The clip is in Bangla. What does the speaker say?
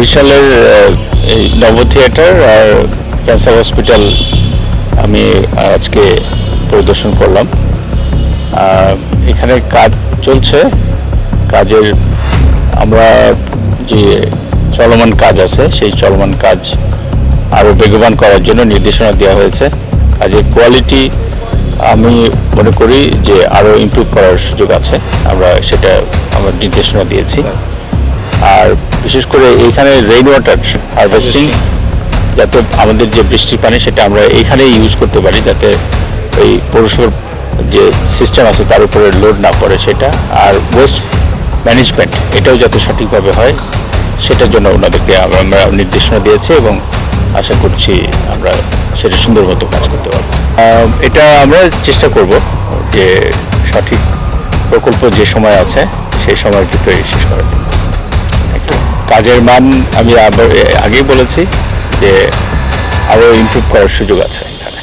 বরিশালের এই নব থিয়েটার আর ক্যান্সার হসপিটাল আমি আজকে পরিদর্শন করলাম। এখানে কাজ চলছে, কাজের আমরা যে চলমান কাজ আছে সেই চলমান কাজ আরও বেগবান করার জন্য নির্দেশনা দেওয়া হয়েছে। কাজের কোয়ালিটি আমি মনে করি যে আরও ইমপ্রুভ করার সুযোগ আছে, সেটা আমরা নির্দেশনা দিয়েছি। আর বিশেষ করে এইখানে রেইন ওয়াটার হারভেস্টিং, যাতে আমাদের যে বৃষ্টির পানি সেটা আমরা এইখানেই ইউজ করতে পারি, যাতে এই পৌরসভার যে সিস্টেম আছে তার উপরে লোড না পড়ে সেটা। আর ওয়েস্ট ম্যানেজমেন্ট এটাও যাতে সঠিকভাবে হয় সেটার জন্য ওনাদেরকে আমরা নির্দেশনা দিয়েছি এবং আশা করছি আমরা সেটা সুন্দর মতো কাজ করতে পারবো। এটা আমরা চেষ্টা করব যে সঠিক প্রকল্প যে সময় আছে সেই সময়ের ভিতরে শেষ করার জন্য। কাজের মান আমি আগেই বলেছি যে আরও ইমপ্রুভ করার সুযোগ আছে এখানে।